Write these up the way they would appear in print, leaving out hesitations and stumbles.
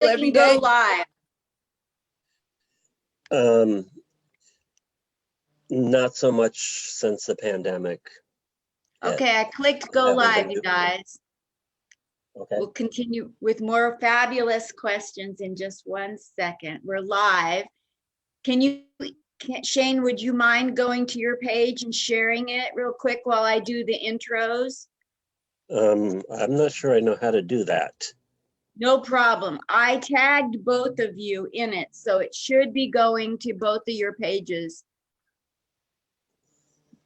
every go day? live. Not so much since the pandemic. yet. Okay, I clicked go haven't been live, you doing it. guys. Okay. We'll continue with more fabulous questions in just 1 second. We're live. Shayne, would you mind going to your page and sharing it real quick while I do the intros? I'm not sure I know how to do that. No problem. I tagged both of you in it, so it should be going to both of your pages.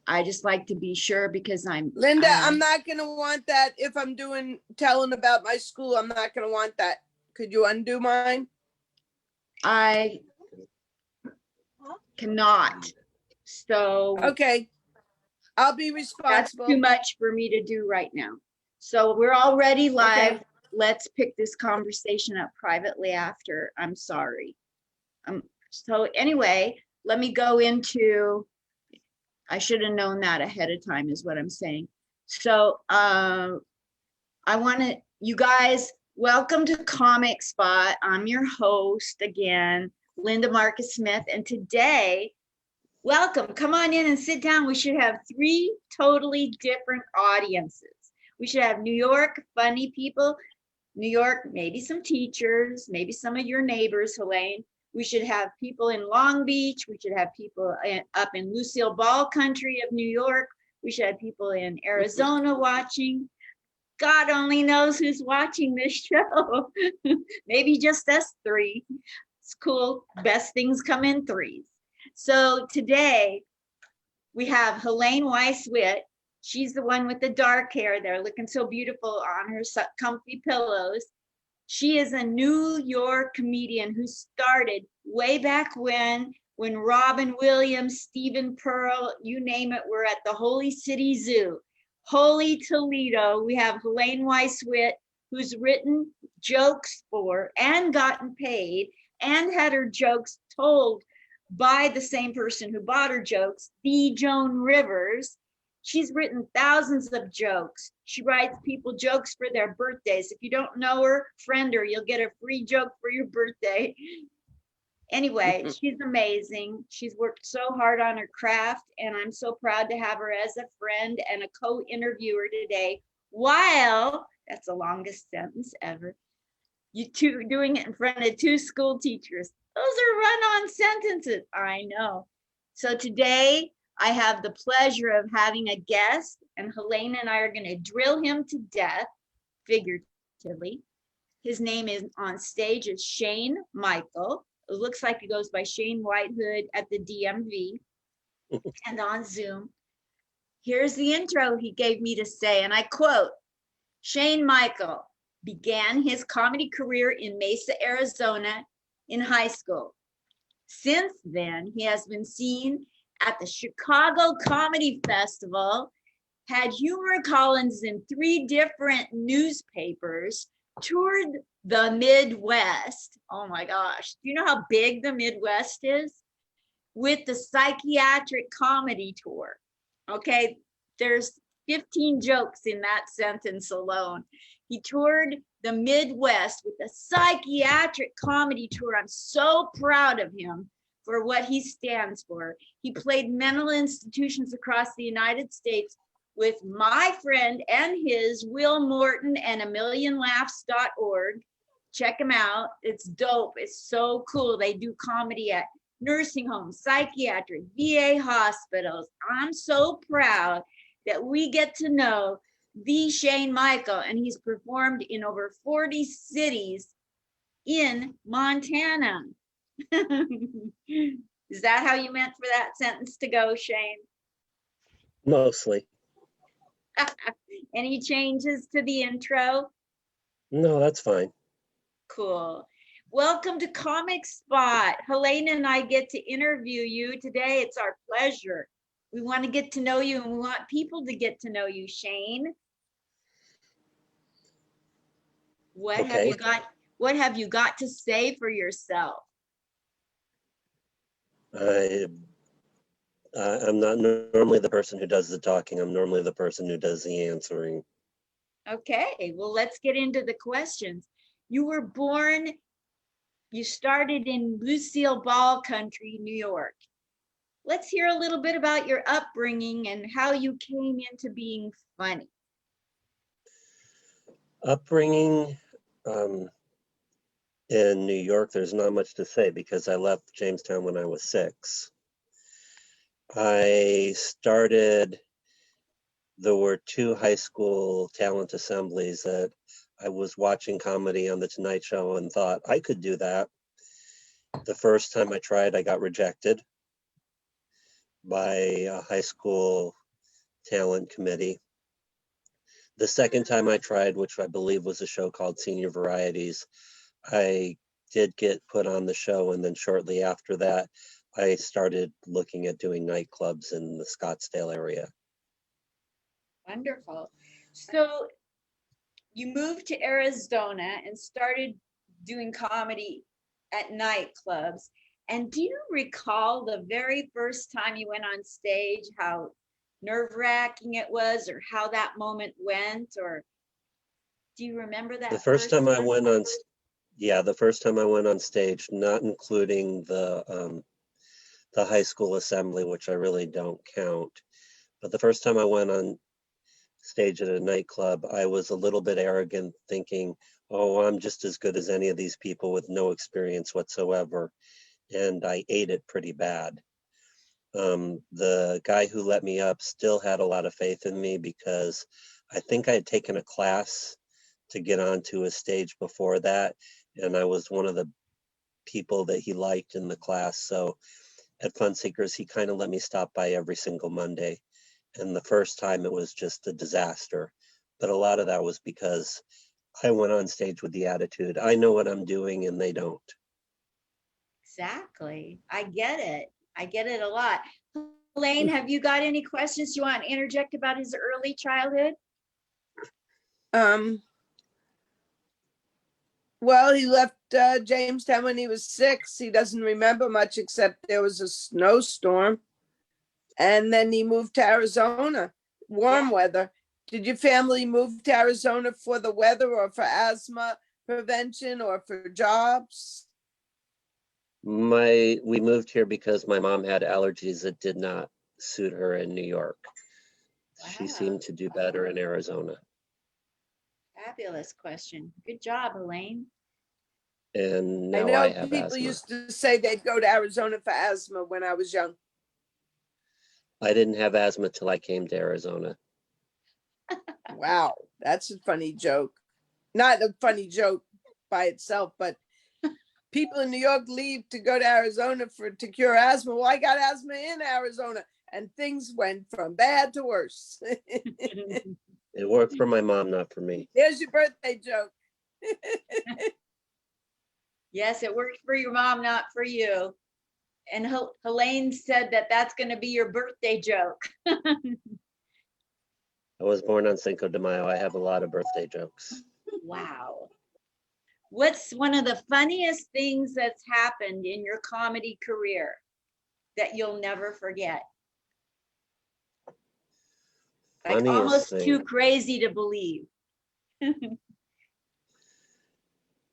I just like to be sure because Linda, I'm not gonna want that if I'm telling about my school. I'm not gonna want that. Could you undo mine? I cannot. So Okay, I'll be that's responsible. too much for me to do right now. So we're already live. Okay. Let's pick this conversation up privately after. I'm sorry. So anyway, let me go into, I should have known that ahead of time is what I'm saying. So I want to, you guys, welcome to Comic Spot. I'm your host again, Linda Marcus Smith. And today, welcome, come on in and sit down. We should have 3 totally different audiences. We should have New York funny people, New York, maybe some teachers, maybe some of your neighbors, Helaine. We should have people in Long Beach. We should have people up in Lucille Ball country of New York. We should have people in Arizona watching. God only knows who's watching this show. Maybe just us 3. It's cool. Best things come in 3s. So today we have Helaine Weiss-Witt. She's the one with the dark hair there, looking so beautiful on her comfy pillows. She is a New York comedian who started way back when Robin Williams, Stephen Pearl, you name it, were at the Holy City Zoo. Holy Toledo, we have Helaine Weiss-Witt, who's written jokes for and gotten paid and had her jokes told by the same person who bought her jokes, the Joan Rivers. She's written thousands of jokes. She writes people jokes for their birthdays. If you don't know her, friend her. You'll get a free joke for your birthday. Anyway, she's amazing. She's worked so hard on her craft, and I'm so proud to have her as a friend and a co-interviewer today. While, that's the longest sentence ever, you two doing it in front of 2 school teachers. Those are run-on sentences, I know. So today, I have the pleasure of having a guest, and Helaine and I are going to drill him to death, figuratively. His name is on stage is Shayne Michael. It looks like he goes by Shayne Whitehood at the DMV and on Zoom. Here's the intro he gave me to say, and I quote, Shayne Michael began his comedy career in Mesa, Arizona in high school. Since then, he has been seen at the Chicago Comedy Festival, had humor columns in 3 different newspapers, toured the Midwest. Oh my gosh. Do you know how big the Midwest is? With the psychiatric comedy tour. Okay, there's 15 jokes in that sentence alone. He toured the Midwest with the psychiatric comedy tour. I'm so proud of him for what he stands for. He played mental institutions across the United States with my friend and his, Will Morton, and AMillionLaughs.org. Check him out. It's dope. It's so cool. They do comedy at nursing homes, psychiatric, VA hospitals. I'm so proud that we get to know the Shayne Michael, and he's performed in over 40 cities in Montana. Is that how you meant for that sentence to go, Shayne? Mostly. Any changes to the intro? No, that's fine. Cool. Welcome to Comic Spot. Helaine and I get to interview you today. It's our pleasure. We want to get to know you, and we want people to get to know you, Shayne. What have you got? What have you got to say for yourself? I'm not normally the person who does the talking. I'm normally the person who does the answering. Okay, well, let's get into the questions. You were born You started in Lucille Ball Country, New York. Let's hear a little bit about your upbringing and how you came into being funny. Upbringing in New York, there's not much to say because I left Jamestown when I was 6. There were 2 high school talent assemblies that I was watching comedy on the Tonight Show and thought I could do that. The first time I tried, I got rejected by a high school talent committee. The second time I tried, which I believe was a show called Senior Varieties, I did get put on the show, and then shortly after that, I started looking at doing nightclubs in the Scottsdale area. Wonderful. So you moved to Arizona and started doing comedy at nightclubs. And do you recall the very first time you went on stage, how nerve-wracking it was, or how that moment went? Or do you remember that? The first time I went on, the first time I went on stage, not including the high school assembly, which I really don't count, but the first time I went on stage at a nightclub, I was a little bit arrogant, thinking, oh, I'm just as good as any of these people with no experience whatsoever. And I ate it pretty bad. The guy who let me up still had a lot of faith in me because I think I had taken a class to get onto a stage before that. And I was one of the people that he liked in the class. So at Fun Seekers, he kind of let me stop by every single Monday. And the first time it was just a disaster. But a lot of that was because I went on stage with the attitude, I know what I'm doing and they don't. Exactly. I get it. I get it a lot. Helaine, have you got any questions you want to interject about his early childhood? Well, he left Jamestown when he was 6. He doesn't remember much except there was a snowstorm. And then he moved to Arizona, warm weather. Did your family move to Arizona for the weather or for asthma prevention or for jobs? We moved here because my mom had allergies that did not suit her in New York. She seemed to do better in Arizona. Fabulous question. Good job, Helaine. And I now know I have people asthma. used to say they'd go to Arizona for asthma when I was young. I didn't have asthma till I came to Arizona. Wow, that's a funny joke. Not a funny joke by itself, but people in New York leave to go to Arizona to cure asthma. Well, I got asthma in Arizona, and things went from bad to worse. It worked for my mom, not for me. There's your birthday joke. Yes, it worked for your mom, not for you. And Helaine said that that's going to be your birthday joke. I was born on Cinco de Mayo. I have a lot of birthday jokes. Wow. What's one of the funniest things that's happened in your comedy career that you'll never forget? Like Funniest almost thing. too crazy to believe.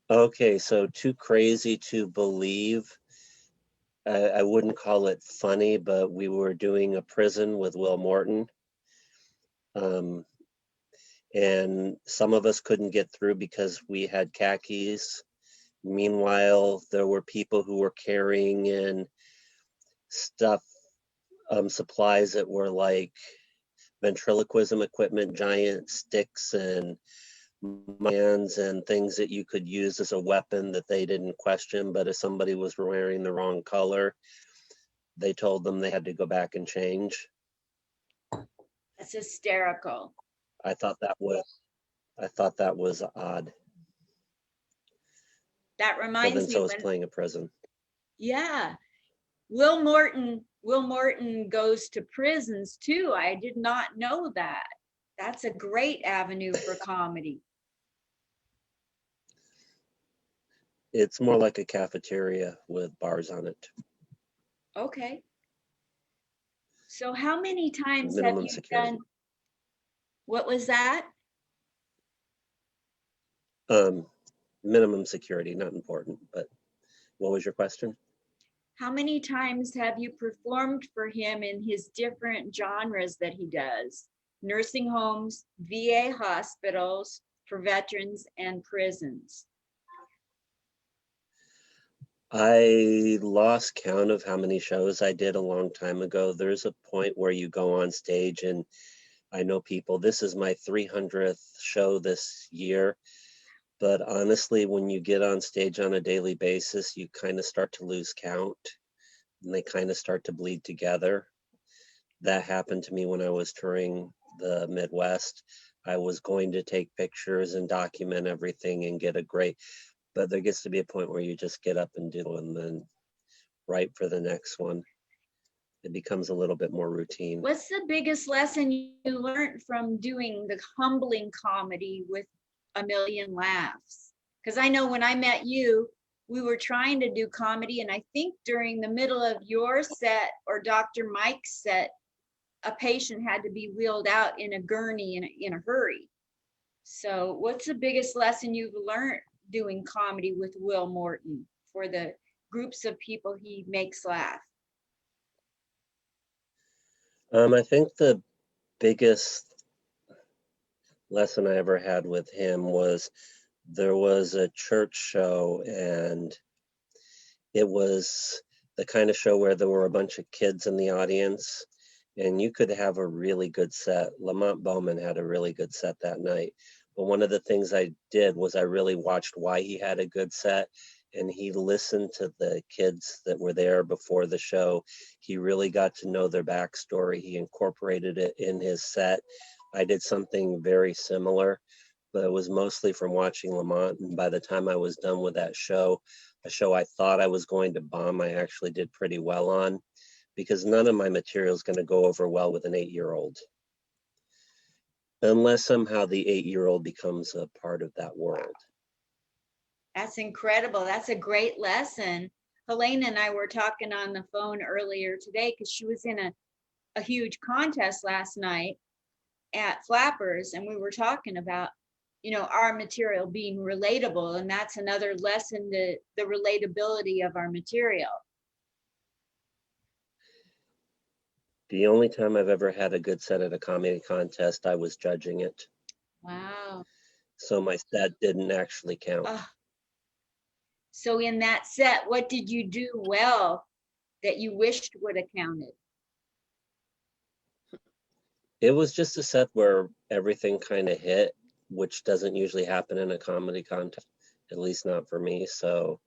Okay, so too crazy to believe. I wouldn't call it funny, but we were doing a prison with Will Morton. And some of us couldn't get through because we had khakis. Meanwhile, there were people who were carrying in stuff, supplies that were like ventriloquism equipment, giant sticks and hands and things that you could use as a weapon that they didn't question. But if somebody was wearing the wrong color, they told them they had to go back and change. That's hysterical. I thought that was odd. That But reminds then me so was when, playing a prison. yeah, Will Morton goes to prisons too. I did not know that. That's a great avenue for comedy. It's more like a cafeteria with bars on it. Okay. So how many times have Minimum you security. done? What was that? Minimum security, not important, but What was your question? How many times have you performed for him in his different genres that he does? Nursing homes, VA hospitals for veterans, and prisons. I lost count of how many shows I did a long time ago. There's a point where you go on stage, and I know people, this is my 300th show this year. But honestly, when you get on stage on a daily basis, you kind of start to lose count and they kind of start to bleed together. That happened to me when I was touring the Midwest. I was going to take pictures and document everything and get a great, but there gets to be a point where you just get up and do and then write for the next one. It becomes a little bit more routine. What's the biggest lesson you learned from doing the humbling comedy with a million laughs? Because I know when I met you, we were trying to do comedy, and I think during the middle of your set or Dr. Mike's set, a patient had to be wheeled out in a gurney in a hurry. So what's the biggest lesson you've learned doing comedy with Will Morton for the groups of people he makes laugh? I think the biggest lesson I ever had with him was there was a church show, and it was the kind of show where there were a bunch of kids in the audience, and you could have a really good set. Lamont Bowman had a really good set that night. But one of the things I did was I really watched why he had a good set, and he listened to the kids that were there before the show. He really got to know their backstory. He incorporated it in his set. I did something very similar, but it was mostly from watching Lamont. And by the time I was done with that show, a show I thought I was going to bomb, I actually did pretty well on, because none of my material is going to go over well with an 8-year-old. Unless somehow the 8-year-old becomes a part of that world. That's incredible. That's a great lesson. Helaine and I were talking on the phone earlier today because she was in a huge contest last night at Flappers, and we were talking about, you know, our material being relatable, and that's another lesson, the relatability of our material. The only time I've ever had a good set at a comedy contest, I was judging it. Wow. So my set didn't actually count. So in that set, what did you do well that you wished would have counted? It was just a set where everything kind of hit, which doesn't usually happen in a comedy contest, at least not for me. So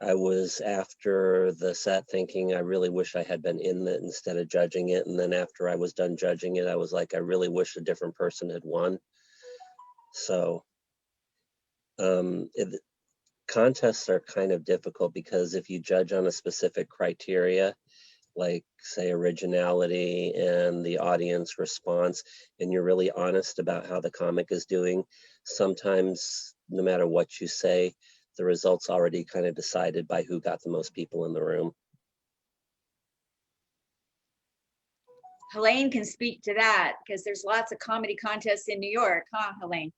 I was after the set thinking, I really wish I had been in it instead of judging it. And then after I was done judging it, I was like, I really wish a different person had won. So contests are kind of difficult because if you judge on a specific criteria, like say originality and the audience response, and you're really honest about how the comic is doing, sometimes no matter what you say, the result's already kind of decided by who got the most people in the room. Helaine can speak to that because there's lots of comedy contests in New York, huh, Helaine?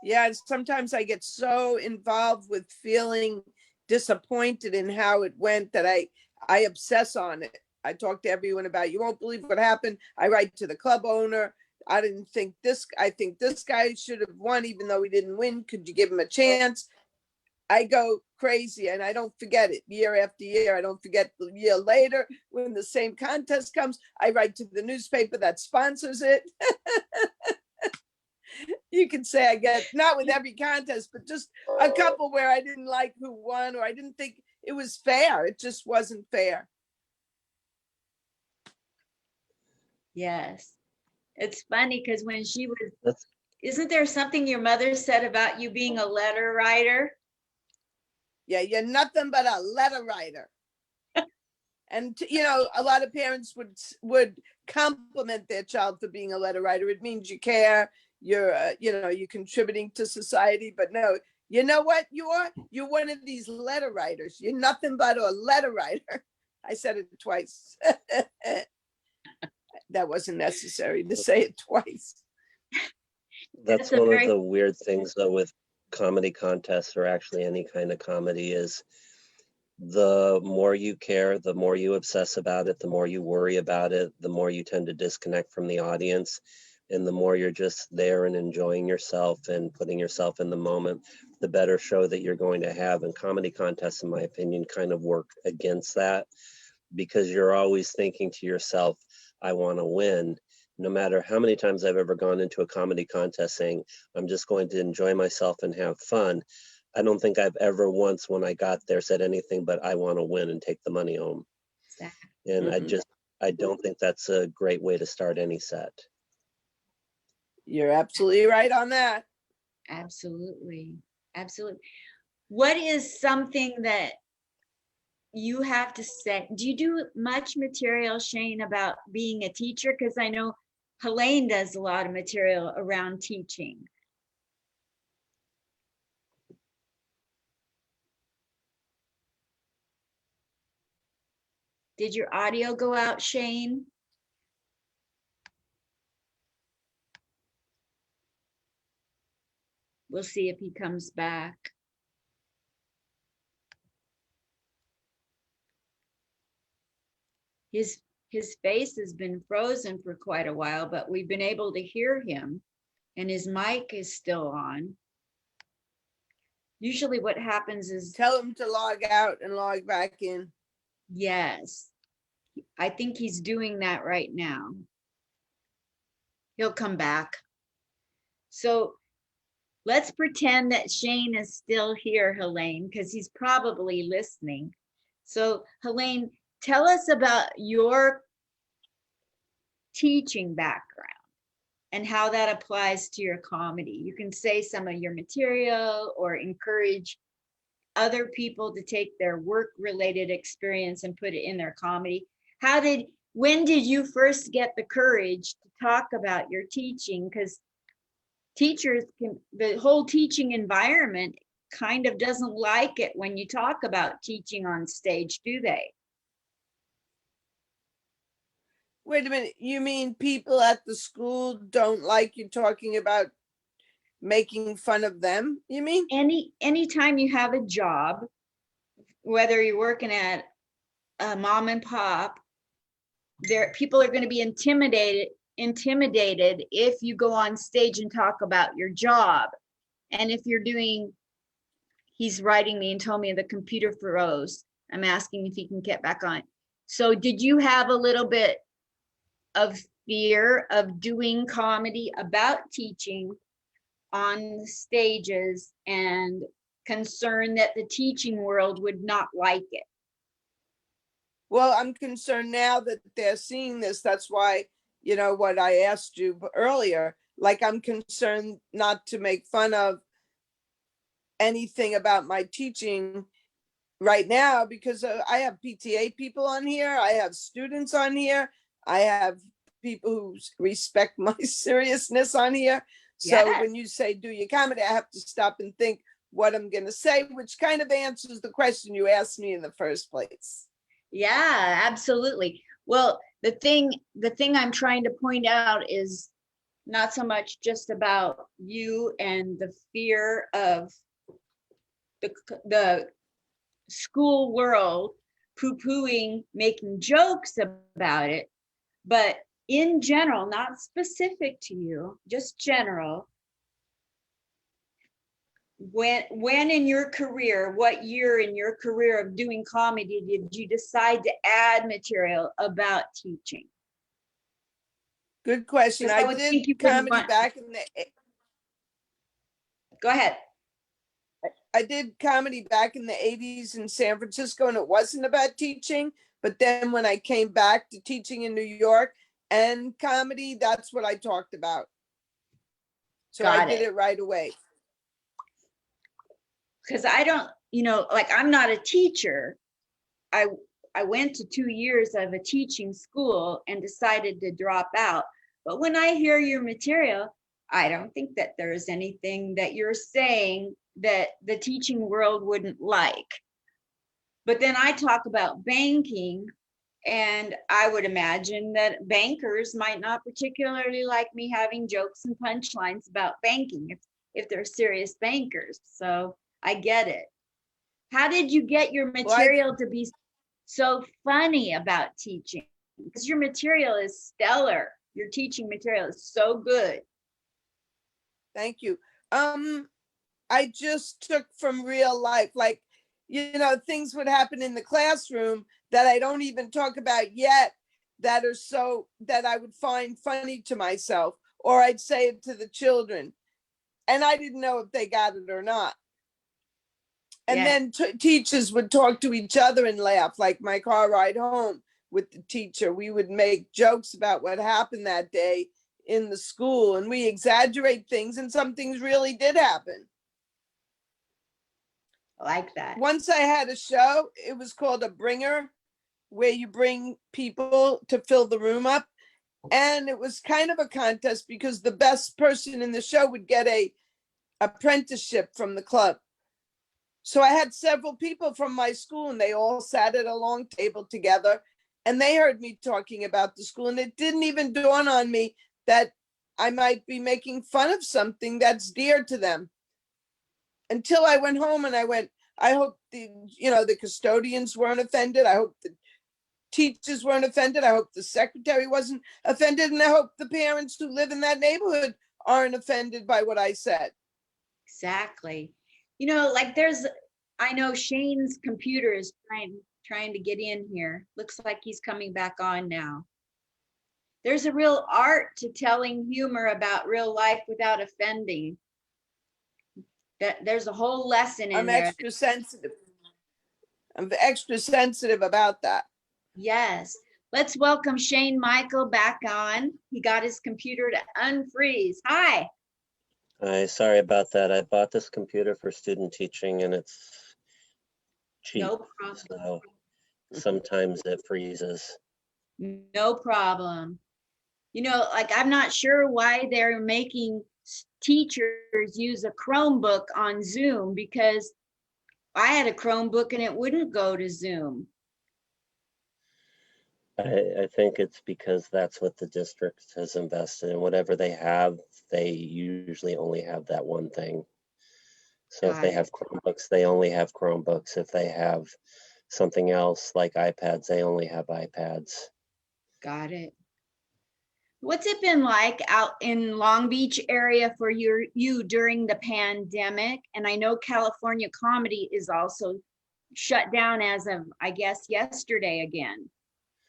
Yeah, sometimes I get so involved with feeling disappointed in how it went that I obsess on it. I talk to everyone about, you won't believe what happened. I write to the club owner. I think this guy should have won, even though he didn't win. Could you give him a chance? I go crazy and I don't forget it year after year. I don't forget the year later when the same contest comes. I write to the newspaper that sponsors it. You can say I get, not with every contest, but just a couple where I didn't like who won, or I didn't think it was fair. It just wasn't fair. Yes. It's funny because when she was, isn't there something your mother said about you being a letter writer? Yeah, you're nothing but a letter writer. And you know, a lot of parents would compliment their child for being a letter writer. It means you care. You're, you're contributing to society. But no, you know what you are? You're one of these letter writers. You're nothing but a letter writer. I said it twice. That wasn't necessary to say it twice. That's one of the weird things though with comedy contests or actually any kind of comedy is the more you care, the more you obsess about it, the more you worry about it, the more you tend to disconnect from the audience, and the more you're just there and enjoying yourself and putting yourself in the moment, the better show that you're going to have. And comedy contests, in my opinion, kind of work against that, because you're always thinking to yourself, I want to win. No matter how many times I've ever gone into a comedy contest saying, I'm just going to enjoy myself and have fun, I don't think I've ever once when I got there said anything but I want to win and take the money home. Exactly. And Mhm. I don't think that's a great way to start any set. You're absolutely right on that. Absolutely. Absolutely. What is something that you have to say? Do you do much material, Shayne, about being a teacher? Because I know Helaine does a lot of material around teaching. Did your audio go out, Shayne? We'll see if he comes back. His face has been frozen for quite a while, but we've been able to hear him, and his mic is still on. Usually what happens is, Tell him to log out and log back in. yes, I think he's doing that right now. He'll come back. So let's pretend that Shayne is still here, Helaine, because he's probably listening. So Helaine, tell us about your teaching background and how that applies to your comedy. You can say some of your material or encourage other people to take their work-related experience and put it in their comedy. When did you first get the courage to talk about your teaching? Because the whole teaching environment kind of doesn't like it when you talk about teaching on stage, do they? Wait a minute. You mean people at the school don't like you talking about making fun of them? You mean? Anytime you have a job, whether you're working at a mom and pop, people are going to be intimidated if you go on stage and talk about your job. And if you're doing, he's writing me and told me the computer froze. I'm asking if he can get back on. So did you have a little bit of fear of doing comedy about teaching on stages and concern that the teaching world would not like it? Well, I'm concerned now that they're seeing this. That's why, what I asked you earlier, like I'm concerned not to make fun of anything about my teaching right now, because I have PTA people on here. I have students on here. I have people who respect my seriousness on here. So Yes. when you say do your comedy, I have to stop and think what I'm going to say, which kind of answers the question you asked me in the first place. Yeah, absolutely. Well, the thing I'm trying to point out is not so much just about you and the fear of the school world poo-pooing, making jokes about it, but in general, not specific to you, just general. When in your career, what year in your career of doing comedy did you decide to add material about teaching? Good question. I I would did think you wouldn't comedy want. back in the Go ahead. I did comedy back in the 80s in San Francisco, and it wasn't about teaching. But then when I came back to teaching in New York and comedy, that's what I talked about. So I Got did it. it right away. Because I don't, like I'm not a teacher. I went to 2 years of a teaching school and decided to drop out. But when I hear your material, I don't think that there's anything that you're saying that the teaching world wouldn't like. But then I talk about banking, and I would imagine that bankers might not particularly like me having jokes and punchlines about banking. if they're serious bankers. So I get it. How did you get your Well, material to be so funny about teaching? Because your material is stellar. Your teaching material is so good. thank you. I just took from real life, like, things would happen in the classroom that I don't even talk about yet that are so that I would find funny to myself, or I'd say it to the children. And I didn't know if they got it or not. And Yeah. then teachers would talk to each other and laugh, like my car ride home with the teacher. We would make jokes about what happened that day in the school, and we exaggerate things, and some things really did happen. I like that. Once I had a show, it was called a bringer, where you bring people to fill the room up. And it was kind of a contest because the best person in the show would get a apprenticeship from the club. So I had several people from my school, and they all sat at a long table together, and they heard me talking about the school. And it didn't even dawn on me that I might be making fun of something that's dear to them, until I went home and I went, I hope the custodians weren't offended. I hope the teachers weren't offended. I hope the secretary wasn't offended. And I hope the parents who live in that neighborhood aren't offended by what I said. Exactly. Like I know Shayne's computer is trying to get in here. Looks like he's coming back on now. There's a real art to telling humor about real life without offending. There's a whole lesson in I'm there. extra sensitive. I'm extra sensitive about that. Yes. Let's welcome Shayne Michael back on. He got his computer to unfreeze. Hi. Hi, sorry about that. I bought this computer for student teaching and it's cheap. No problem. So sometimes it freezes. No problem. Like I'm not sure why they're making teachers use a Chromebook on Zoom, because I had a Chromebook and it wouldn't go to Zoom. I think it's because that's what the district has invested in. Whatever they have, they usually only have that one thing. So if they have Chromebooks, they only have Chromebooks. If they have something else like iPads, they only have iPads. Got it. What's it been like out in Long Beach area for you during the pandemic? And I know California comedy is also shut down as of, I guess, yesterday again.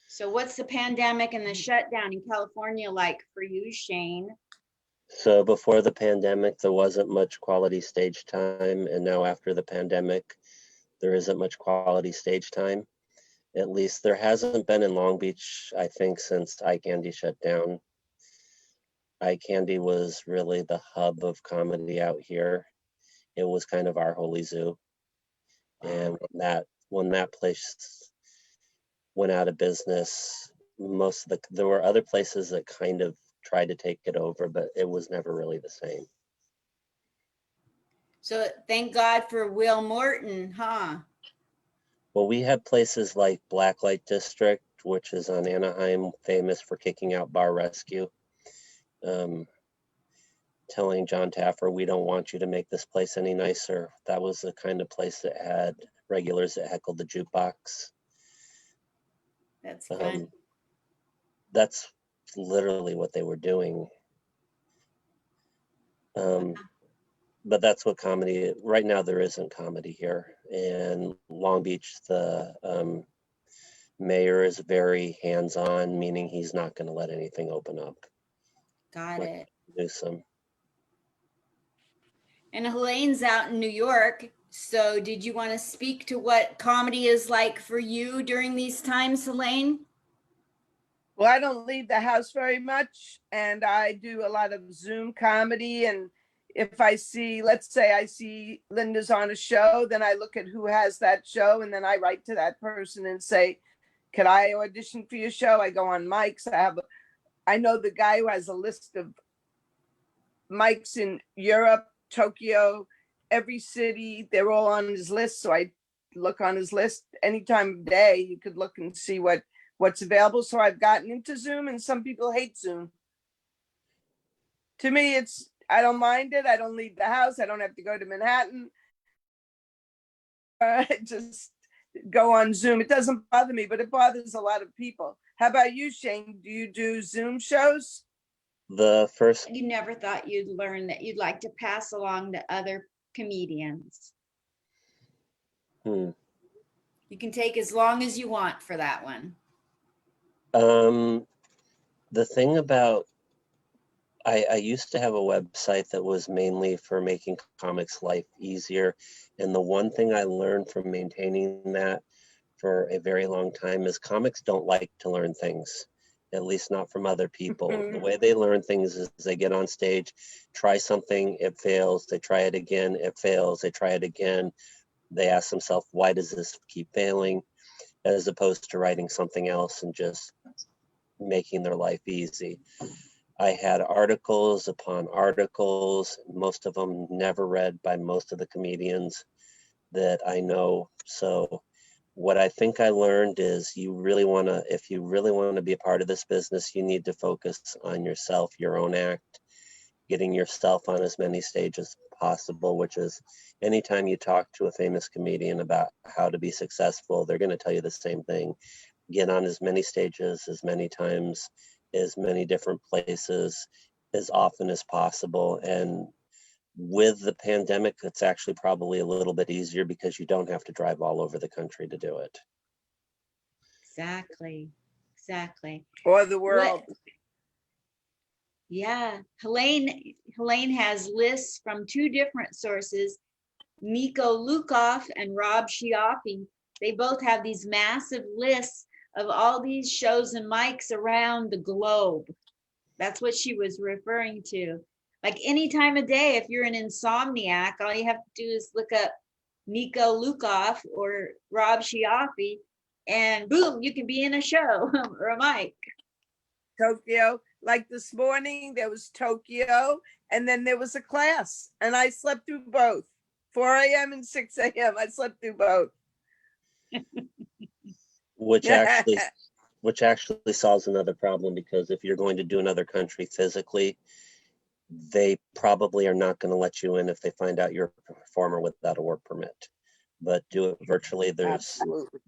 So what's the pandemic and the shutdown in California like for you, Shayne? So before the pandemic, there wasn't much quality stage time. And now after the pandemic, there isn't much quality stage time. At least there hasn't been in Long Beach, I think, since Eye Candy shut down. Eye Candy was really the hub of comedy out here. It was kind of our holy zoo. And when that place went out of business, there were other places that kind of tried to take it over, but it was never really the same. So thank God for Will Morton, huh? Well, we had places like Blacklight District, which is on Anaheim, famous for kicking out Bar Rescue, telling John Taffer, we don't want you to make this place any nicer. That was the kind of place that had regulars that heckled the jukebox. That's fun. That's literally what they were doing. But that's what comedy, right now there isn't comedy here. In Long Beach, the mayor is very hands-on, meaning he's not going to let anything open up. Got it. Newsom. And Helaine's out in New York. So did you want to speak to what comedy is like for you during these times, Helaine? Well, I don't leave the house very much, and I do a lot of Zoom comedy. And if I see, let's say I see Linda's on a show, then I look at who has that show, and then I write to that person and say, could I audition for your show? I go on mics. I know the guy who has a list of mics in Europe, Tokyo, every city. They're all on his list. So I look on his list any time of day. You could look and see what's available. So I've gotten into Zoom, and some people hate Zoom. To me, I don't mind it. I don't leave the house. I don't have to go to Manhattan. Just go on Zoom. It doesn't bother me, but it bothers a lot of people. How about you, Shayne? Do you do Zoom shows? The first, You never thought you'd learn that you'd like to pass along to other comedians. hmm, You can take as long as you want for that one. the thing about, I used to have a website that was mainly for making comics' life easier. And the one thing I learned from maintaining that for a very long time is comics don't like to learn things, at least not from other people. The way they learn things is they get on stage, try something, it fails, they try it again, it fails, they try it again. They ask themselves, why does this keep failing? As opposed to writing something else and just making their life easy. I had articles upon articles, most of them never read by most of the comedians that I know. So what I think I learned is if you really want to be a part of this business, you need to focus on yourself, your own act, getting yourself on as many stages as possible, which is anytime you talk to a famous comedian about how to be successful, they're going to tell you the same thing. Get on as many stages, as many times, as many different places, as often as possible. And with the pandemic, it's actually probably a little bit easier because you don't have to drive all over the country to do it. Exactly. Exactly. Or the world? Yeah. Helaine has lists from two different sources, Nico Lukoff and Rob Chiaffi. They both have these massive lists of all these shows and mics around the globe. That's what she was referring to. Like any time of day, if you're an insomniac, all you have to do is look up Nico Lukoff or Rob Chiaffi, and boom, you can be in a show or a mic. Tokyo. Like this morning, there was Tokyo, and then there was a class, and I slept through both. 4 a.m. and 6 a.m. I slept through both. Which actually solves another problem, because if you're going to do another country physically, they probably are not going to let you in if they find out you're a performer without a work permit. But do it virtually, there's Absolutely.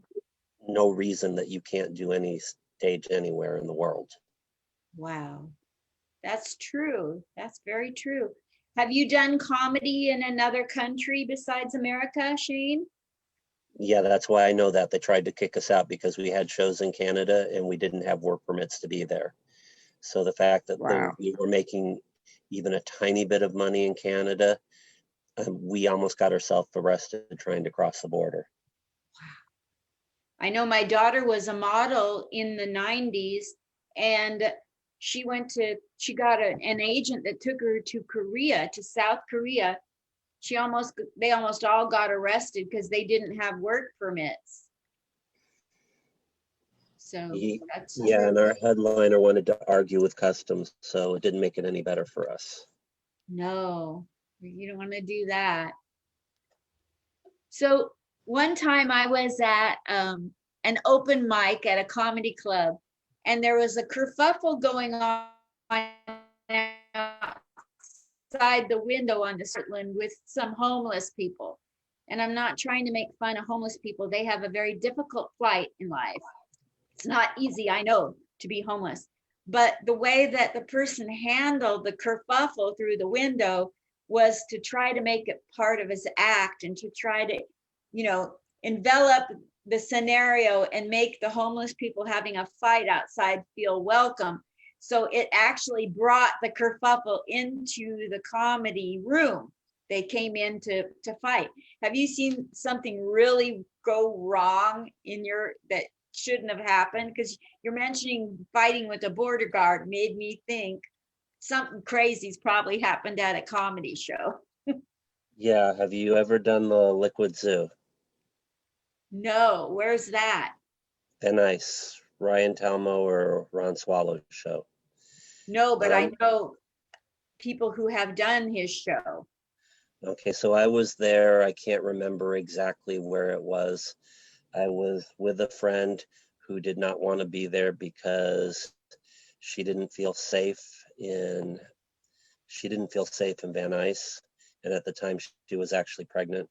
no reason that you can't do any stage anywhere in the world. Wow. That's true. That's very true. Have you done comedy in another country besides America, Shayne? Yeah, that's why I know that. They tried to kick us out because we had shows in Canada and we didn't have work permits to be there. So the fact that Wow. we were making even a tiny bit of money in Canada, we almost got ourselves arrested trying to cross the border. I know my daughter was a model in the 90s, and she got an agent that took her to South Korea. They almost all got arrested because they didn't have work permits. So that's Yeah, true. and our headliner wanted to argue with customs, so it didn't make it any better for us. No, you don't want to do that. So one time I was at an open mic at a comedy club, and there was a kerfuffle going on outside the window on the Sutherland with some homeless people. And I'm not trying to make fun of homeless people. They have a very difficult plight in life. It's not easy, I know, to be homeless. But the way that the person handled the kerfuffle through the window was to try to make it part of his act and to try to, envelop the scenario and make the homeless people having a fight outside feel welcome. So it actually brought the kerfuffle into the comedy room. They came in to fight. Have you seen something really go wrong that shouldn't have happened? Because you're mentioning fighting with a border guard made me think something crazy's probably happened at a comedy show. Yeah, have you ever done the Liquid Zoo? No, where's that? They're nice. Ryan Talmo or Ron Swallow's show. No, but I know people who have done his show. Okay, so I was there. I can't remember exactly where it was. I was with a friend who did not want to be there because she didn't feel safe she didn't feel safe in Van Nuys, and at the time she was actually pregnant.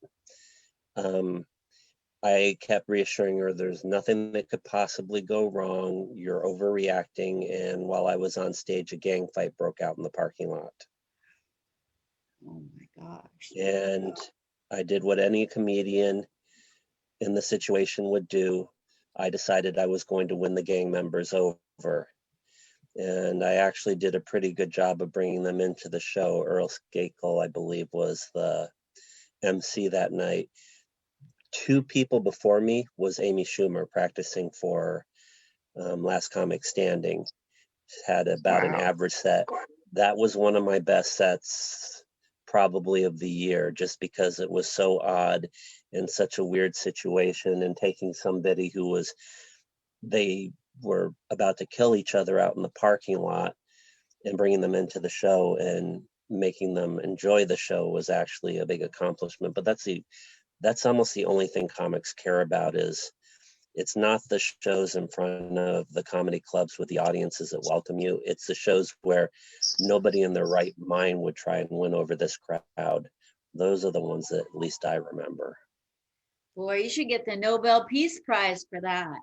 I kept reassuring her there's nothing that could possibly go wrong. You're overreacting. And while I was on stage, a gang fight broke out in the parking lot. Oh my gosh. And I did what any comedian in the situation would do. I decided I was going to win the gang members over. And I actually did a pretty good job of bringing them into the show. Earl Skakel, I believe, was the MC that night. 2 people before me was Amy Schumer, practicing for Last Comic Standing. Had about an average set. That was one of my best sets probably of the year, just because it was so odd in such a weird situation, and taking somebody who they were about to kill each other out in the parking lot and bringing them into the show and making them enjoy the show was actually a big accomplishment. But that's almost the only thing comics care about. Is it's not the shows in front of the comedy clubs with the audiences that welcome you. It's the shows where nobody in their right mind would try and win over this crowd. Those are the ones that at least I remember. Boy, you should get the Nobel Peace Prize for that.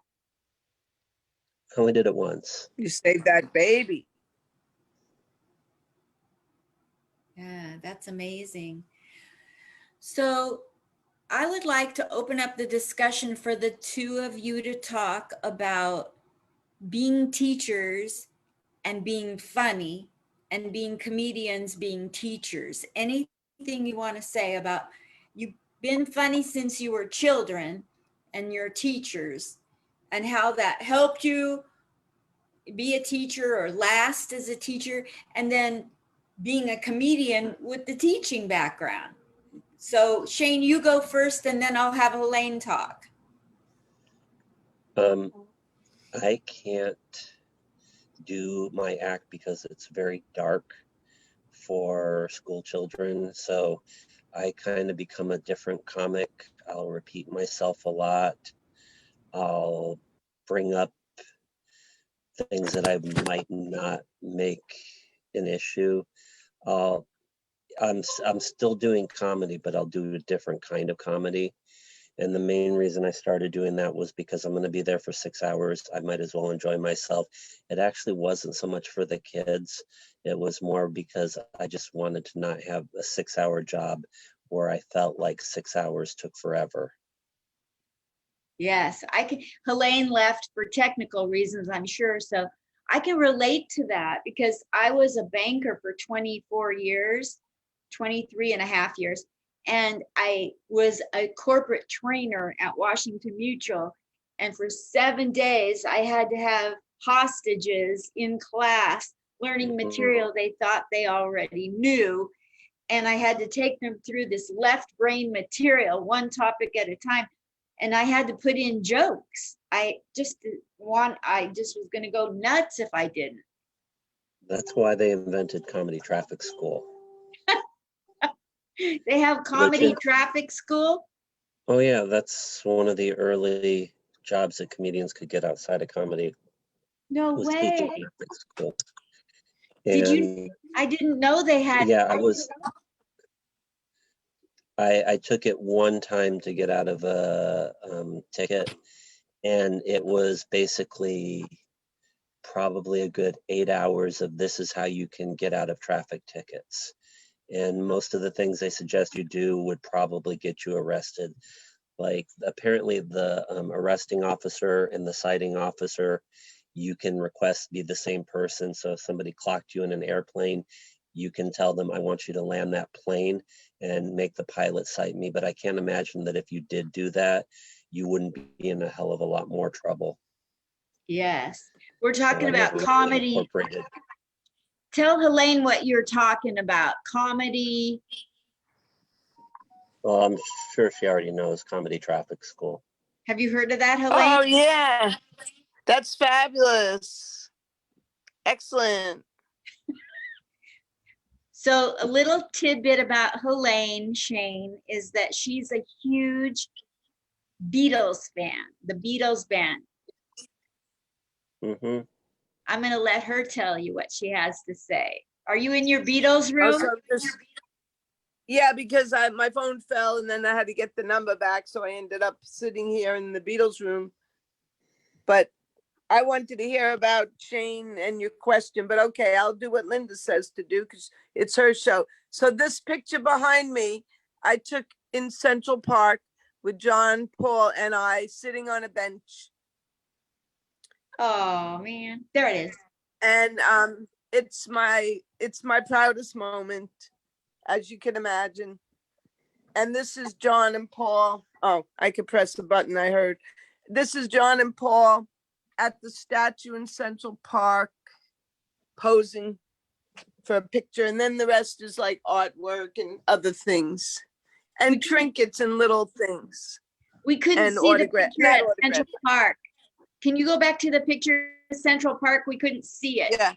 I only did it once. You saved that baby. Yeah, that's amazing. So I would like to open up the discussion for the 2 of you to talk about being teachers and being funny, and being comedians, being teachers. Anything you want to say about, you've been funny since you were children and you're teachers, and how that helped you be a teacher or last as a teacher, and then being a comedian with the teaching background. So Shayne, you go first, and then I'll have Helaine talk. I can't do my act because it's very dark for school children. So I kind of become a different comic. I'll repeat myself a lot. I'll bring up things that I might not make an issue. I'm still doing comedy, but I'll do a different kind of comedy. And the main reason I started doing that was because I'm going to be there for 6 hours. I might as well enjoy myself. It actually wasn't so much for the kids. It was more because I just wanted to not have a 6-hour job where I felt like 6 hours took forever. Yes, Helaine left for technical reasons, I'm sure. So I can relate to that because I was a banker for 24 years, 23 and a half years. And I was a corporate trainer at Washington Mutual. And for 7 days, I had to have hostages in class learning material they thought they already knew. And I had to take them through this left brain material, one topic at a time. And I had to put in jokes. I just was going to go nuts if I didn't. That's why they invented Comedy Traffic School. They have comedy traffic school? Oh yeah, that's one of the early jobs that comedians could get outside of comedy. No was way. teaching traffic school. Did you? I didn't know they had. Yeah, I took it one time to get out of a ticket, and it was basically probably a good 8 hours of this is how you can get out of traffic tickets. And most of the things they suggest you do would probably get you arrested. Like apparently the arresting officer and the citing officer, you can request be the same person. So if somebody clocked you in an airplane, you can tell them, I want you to land that plane and make the pilot cite me. But I can't imagine that if you did do that, you wouldn't be in a hell of a lot more trouble. Yes. We're talking about comedy. Tell Helaine what you're talking about. Comedy. Well, I'm sure she already knows Comedy Traffic School. Have you heard of that, Helaine? Oh, yeah. That's fabulous. Excellent. So a little tidbit about Helaine, Shayne, is that she's a huge Beatles fan, the Beatles band. Mm-hmm. I'm going to let her tell you what she has to say. Are you in your Beatles Oh, room? so yeah, because my phone fell and then I had to get the number back. So I ended up sitting here in the Beatles room. But I wanted to hear about Shayne and your question, but okay, I'll do what Linda says to do because it's her show. So this picture behind me, I took in Central Park with John, Paul, and I sitting on a bench. Oh man, there it is. And it's my proudest moment, as you can imagine. And this is John and Paul. Oh, I could press the button, I heard. This is John and Paul at the statue in Central Park posing for a picture. And then the rest is like artwork and other things and trinkets and little things. We couldn't And see the autograph, picture not at Central autograph. Park. Can you go back to the picture at Central Park? We couldn't see it. Yeah.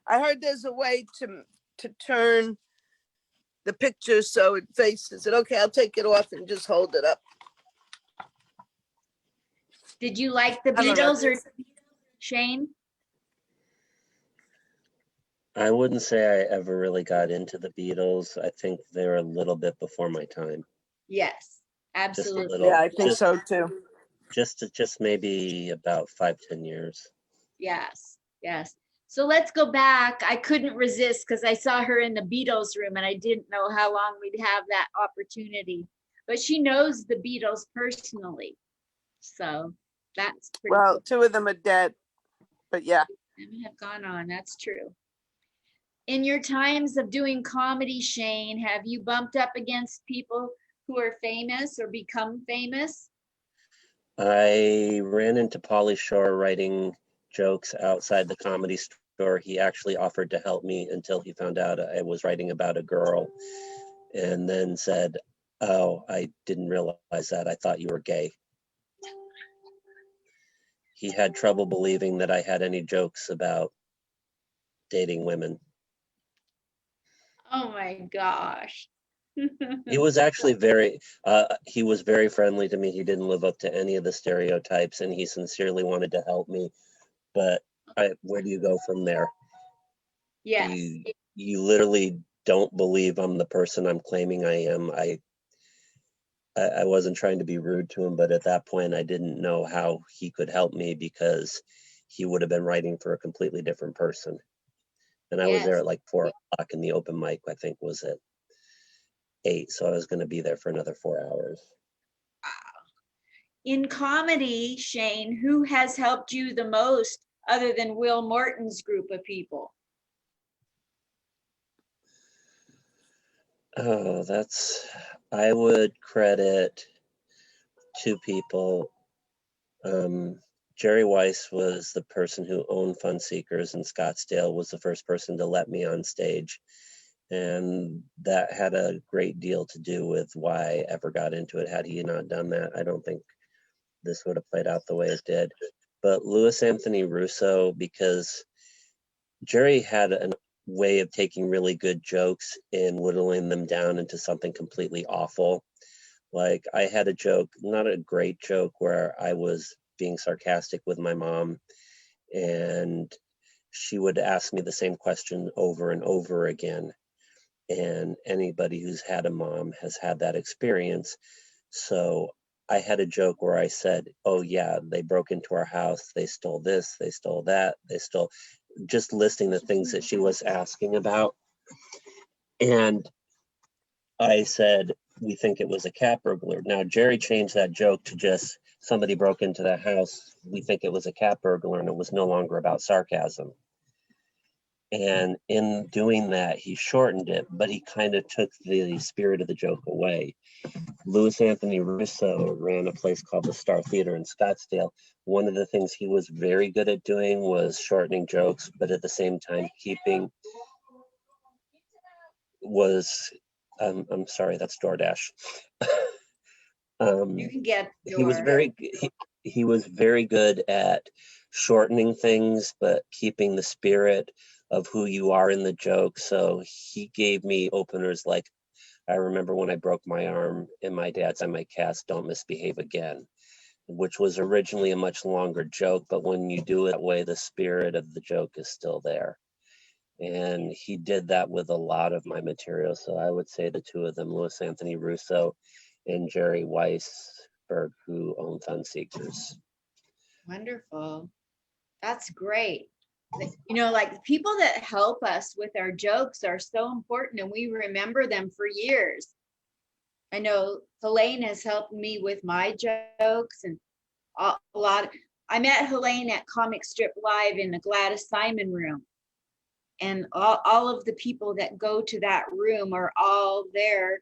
I heard there's a way to turn the picture so it faces it. Okay, I'll take it off and just hold it up. Did you like the I don't know. Beatles or Shayne? I wouldn't say I ever really got into the Beatles. I think they're a little bit before my time. Yes, Just a absolutely. little. Yeah, I think so too. Just maybe about 5-10 years. Yes, yes. So let's go back. I couldn't resist because I saw her in the Beatles room and I didn't know how long we'd have that opportunity. But she knows the Beatles personally. So that's pretty Well, cool. 2 of them are dead, but yeah. And have gone on. That's true. In your times of doing comedy, Shayne, have you bumped up against people who are famous or become famous? I ran into Pauly Shore writing jokes outside the Comedy Store. He actually offered to help me until he found out I was writing about a girl, and then said, "Oh, I didn't realize that. I thought you were gay." He had trouble believing that I had any jokes about dating women. Oh my gosh. He was actually he was very friendly to me. He didn't live up to any of the stereotypes, and he sincerely wanted to help me. But where do you go from there? Yes. You literally don't believe I'm the person I'm claiming I am. I wasn't trying to be rude to him, but at that point I didn't know how he could help me because he would have been writing for a completely different person. And I was there Yes. at like 4 o'clock, and the open mic I think was at 8, so I was going to be there for another 4 hours. In comedy, Shayne, who has helped you the most other than Will Morton's group of people? Oh, I would credit 2 people. Jerry Weiss was the person who owned Fun Seekers in Scottsdale, was the first person to let me on stage. And that had a great deal to do with why I ever got into it. Had he not done that, I don't think this would have played out the way it did. But Louis Anthony Russo, because Jerry had a way of taking really good jokes and whittling them down into something completely awful. Like I had a joke, not a great joke, where I was being sarcastic with my mom, and she would ask me the same question over and over again. And anybody who's had a mom has had that experience. So I had a joke where I said, "Oh yeah, they broke into our house, they stole this, they stole that, they stole," just listing the things that she was asking about. And I said, "We think it was a cat burglar." Now, Jerry changed that joke to just somebody broke into the house, we think it was a cat burglar, and it was no longer about sarcasm. And in doing that, he shortened it, but he kind of took the spirit of the joke away. Louis Anthony Russo ran a place called the Star Theater in Scottsdale. One of the things he was very good at doing was shortening jokes, but at the same time I'm sorry, that's DoorDash. You can get He was your, he was very good at shortening things, but keeping the spirit of who you are in the joke. So he gave me openers like, I remember when I broke my arm in my dad's on my cast, "Don't misbehave again," which was originally a much longer joke, but when you do it that way, the spirit of the joke is still there. And he did that with a lot of my material. So I would say the two of them, Louis Anthony Russo and Jerry Weisberg, who own Fun Seekers. Wonderful. That's great. You know, like the people that help us with our jokes are so important and we remember them for years. I know Helaine has helped me with my jokes and a lot. I met Helaine at Comic Strip Live in the Gladys Simon room. And all of the people that go to that room are all there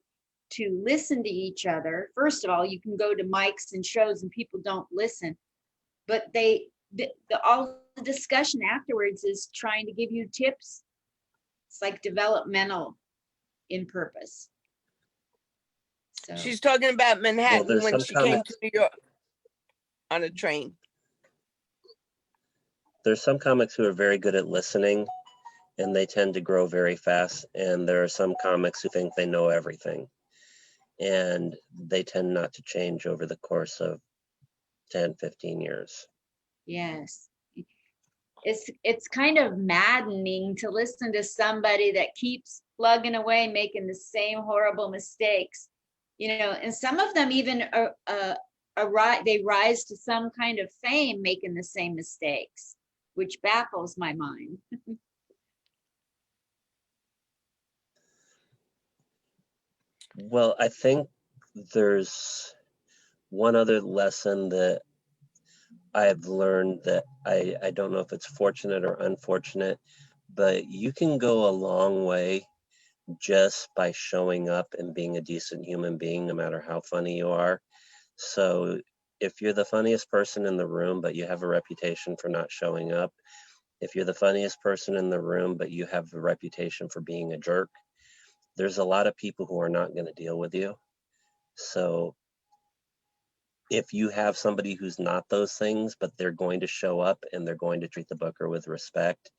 to listen to each other. First of all, you can go to mics and shows and people don't listen, but all the discussion afterwards is trying to give you tips. It's like developmental in purpose. So She's talking about Manhattan there's when some she came comics- to New York on a train. There's some comics who are very good at listening, and they tend to grow very fast. And there are some comics who think they know everything, and they tend not to change over the course of 10, 15 years. yes, it's kind of maddening to listen to somebody that keeps plugging away, making the same horrible mistakes, you know, and some of them even they rise to some kind of fame making the same mistakes, which baffles my mind. Well, I think there's one other lesson that I've learned that I don't know if it's fortunate or unfortunate, but you can go a long way just by showing up and being a decent human being, no matter how funny you are. So if you're the funniest person in the room, but you have a reputation for not showing up, if you're the funniest person in the room, but you have a reputation for being a jerk, there's a lot of people who are not going to deal with you. So if you have somebody who's not those things, but they're going to show up and they're going to treat the booker with respect,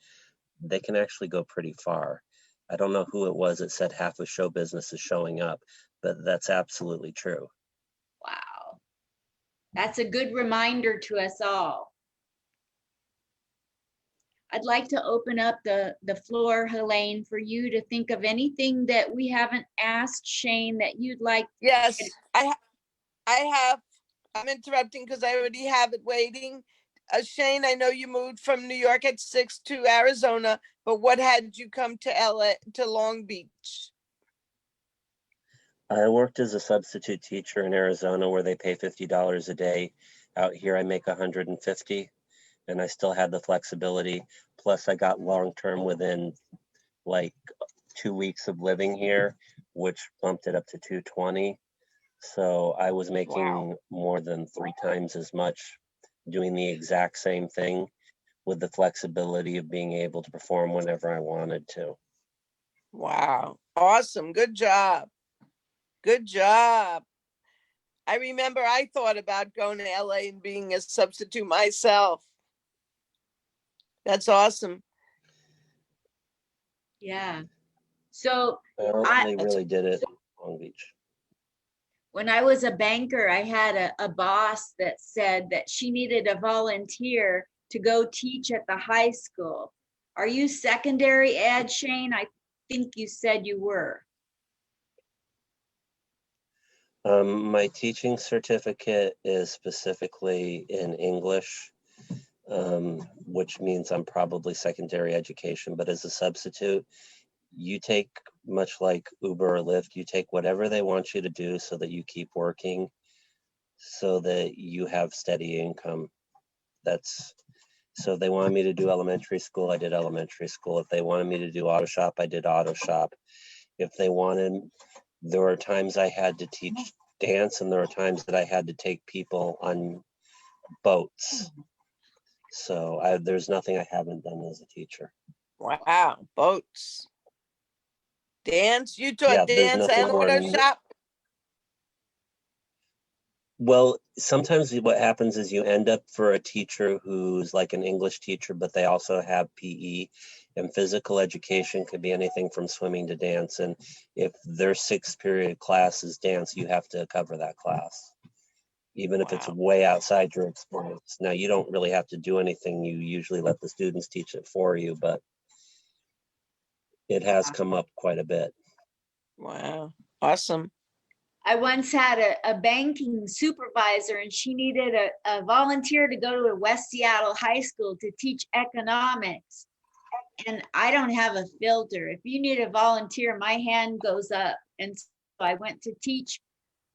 they can actually go pretty far. I don't know who it was that said half of show business is showing up, but that's absolutely true. Wow. That's a good reminder to us all. I'd like to open up the floor, Helaine, for you to think of anything that we haven't asked Shayne that you'd like. Yes, I have. I'm interrupting because I already have it waiting. Shayne, I know you moved from New York at 6 to Arizona, but what had you come to LA, to Long Beach? I worked as a substitute teacher in Arizona where they pay $50 a day. Out here, I make $150, and I still had the flexibility. Plus, I got long-term within like 2 weeks of living here, which bumped it up to $220. So I was making more than 3 times as much doing the exact same thing with the flexibility of being able to perform whenever I wanted to. Wow. Awesome. Good job. Good job. I remember I thought about going to LA and being a substitute myself. That's awesome. Yeah. So Well, they really did it in Long Beach. when I was a banker, I had a boss that said that she needed a volunteer to go teach at the high school. Are you secondary ed, Shayne? I think you said you were. My teaching certificate is specifically in English, which means I'm probably secondary education, but as a substitute, you take, much like Uber or Lyft, you take whatever they want you to do so that you keep working, so that you have steady income. So if they wanted me to do elementary school, I did elementary school. If they wanted me to do auto shop, I did auto shop. There were times I had to teach dance, and there were times that I had to take people on boats. So there's nothing I haven't done as a teacher. Wow. Boats. Dance? You taught dance and auto shop? Well, sometimes what happens is you end up for a teacher who's like an English teacher, but they also have PE, and physical education could be anything from swimming to dance. And if their 6th period class is dance, you have to cover that class, even if it's way outside your experience. Now, you don't really have to do anything. You usually let the students teach it for you, but it has come up quite a bit. Wow. Awesome. I once had a banking supervisor and she needed a volunteer to go to a West Seattle high school to teach economics. And I don't have a filter. If you need a volunteer, my hand goes up. And so I went to teach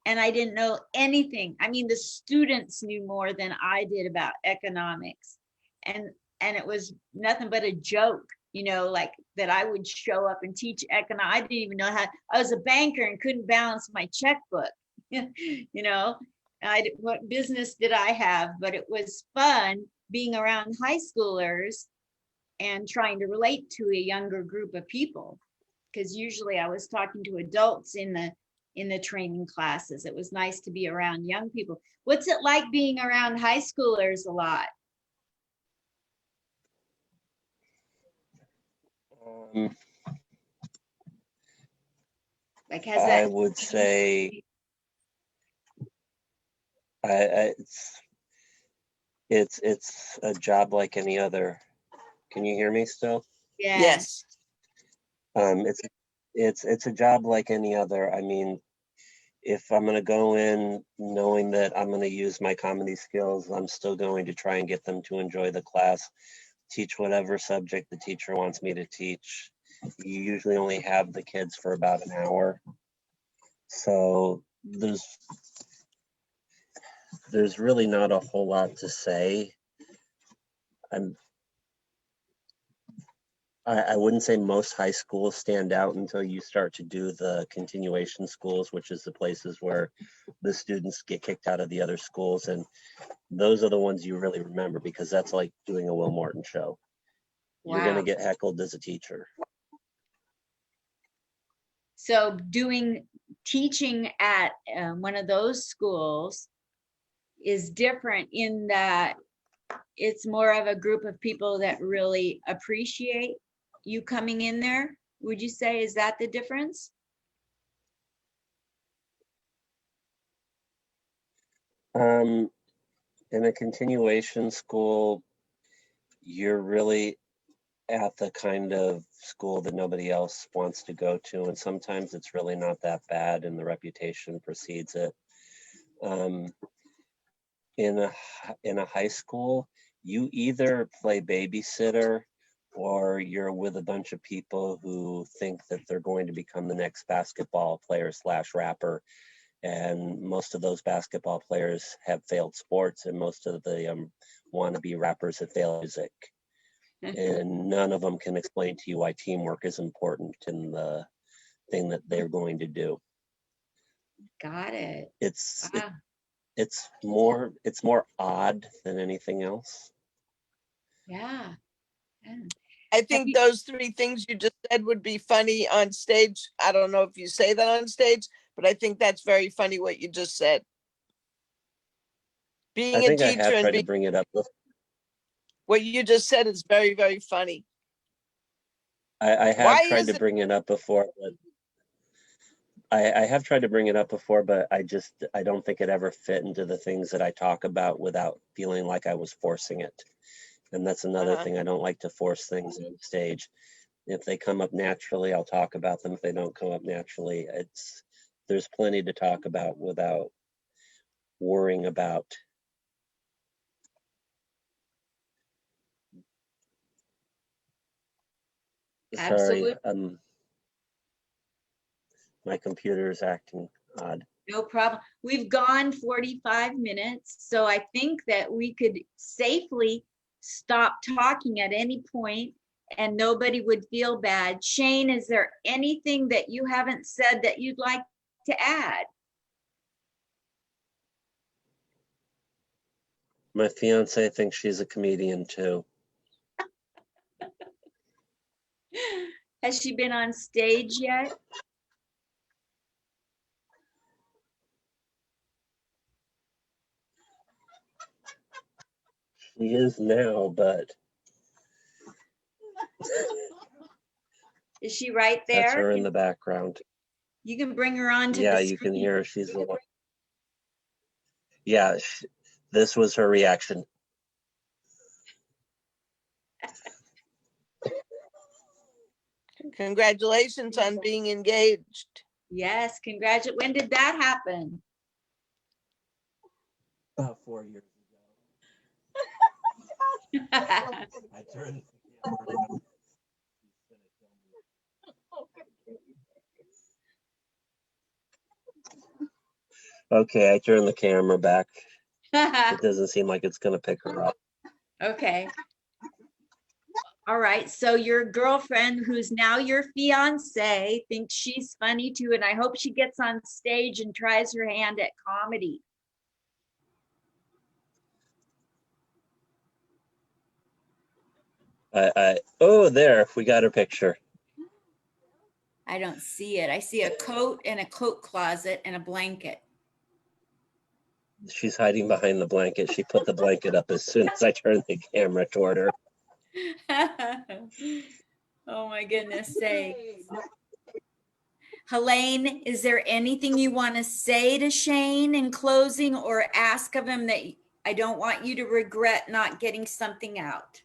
and I didn't know anything. I mean, the students knew more than I did about economics. And it was nothing but a joke, you know, like that I would show up and teach economics. I didn't even know how. I was a banker and couldn't balance my checkbook. You know, what business did I have? But it was fun being around high schoolers and trying to relate to a younger group of people, because usually I was talking to adults in the training classes. It was nice to be around young people. What's it like being around high schoolers a lot? Like, has that? I would say it's a job like any other. Can you hear me still? Yeah. Yes. It's a job like any other. I mean, if I'm going to go in knowing that I'm going to use my comedy skills, I'm still going to try and get them to enjoy the class, teach whatever subject the teacher wants me to teach. You usually only have the kids for about an hour. So there's really not a whole lot to say. I wouldn't say most high schools stand out until you start to do the continuation schools, which is the places where the students get kicked out of the other schools. And those are the ones you really remember, because that's like doing a Will Morton show. You're going to get heckled as a teacher. So teaching at one of those schools is different in that it's more of a group of people that really appreciate you coming in there. Would you say, is that the difference? In a continuation school, you're really at the kind of school that nobody else wants to go to, and sometimes it's really not that bad and the reputation precedes it. In a high school, you either play babysitter or you're with a bunch of people who think that they're going to become the next basketball player / rapper, and most of those basketball players have failed sports, and most of the wannabe rappers have failed music. And none of them can explain to you why teamwork is important in the thing that they're going to do. Got it. It's more odd than anything else. Yeah. I think those three things you just said would be funny on stage. I don't know if you say that on stage, but I think that's very funny what you just said. Being I a think I teacher have and tried to bring it up. what you just said is very, very funny. I have tried to bring it up before, but I have tried to bring it up before, but I don't think it ever fit into the things that I talk about without feeling like I was forcing it. And that's another thing. I don't like to force things on stage. If they come up naturally, I'll talk about them. If they don't come up naturally, there's plenty to talk about without worrying about. Absolutely. Sorry, my computer is acting odd. No problem. We've gone 45 minutes, so I think that we could safely stop talking at any point and nobody would feel bad. Shayne, is there anything that you haven't said that you'd like to add? My fiance thinks she's a comedian too. Has she been on stage yet? She is now, but Is she right there? that's her in the background. You can bring her on to Yeah, the you can screen. hear her. She's the one. Yeah, this was her reaction. Congratulations on being engaged. Yes, when did that happen? About 4 years ago. I turned the camera on. Okay, I turned the camera back. It doesn't seem like it's gonna pick her up. Okay. All right, so your girlfriend, who's now your fiance, thinks she's funny too, and I hope she gets on stage and tries her hand at comedy. Oh, there, we got her picture. I don't see it. I see a coat and a coat closet and a blanket. She's hiding behind the blanket. She put the blanket up as soon as I turned the camera toward her. Oh my goodness sake. Helaine, is there anything you want to say to Shayne in closing or ask of him that I don't want you to regret not getting something out?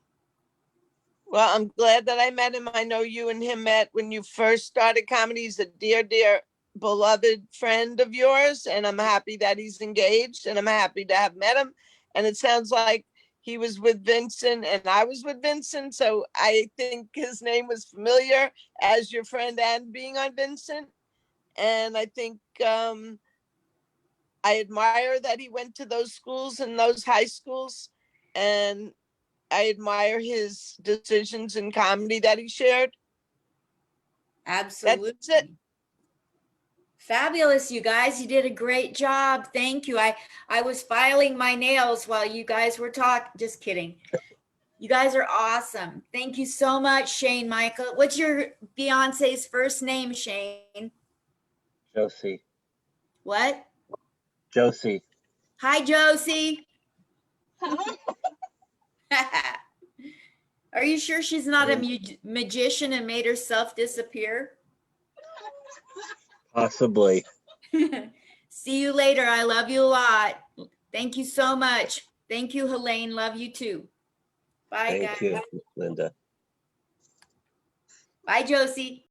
Well, I'm glad that I met him. I know you and him met when you first started comedy. He's a dear, dear, beloved friend of yours, and I'm happy that he's engaged, and I'm happy to have met him. And it sounds like he was with Vincent and I was with Vincent, so I think his name was familiar as your friend and being on Vincent. And I think I admire that he went to those schools and those high schools, and I admire his decisions in comedy that he shared. Absolutely. That's it. Fabulous, you guys. You did a great job. Thank you. I was filing my nails while you guys were talking. Just kidding. You guys are awesome. Thank you so much, Shayne Michael. What's your fiance's first name, Shayne? Josie. What? Josie. Hi, Josie. Are you sure she's not a magician and made herself disappear? Possibly. See you later. I love you a lot. Thank you so much. Thank you, Helaine. Love you too. Bye, Thank guys. you, Linda. Bye, Josie.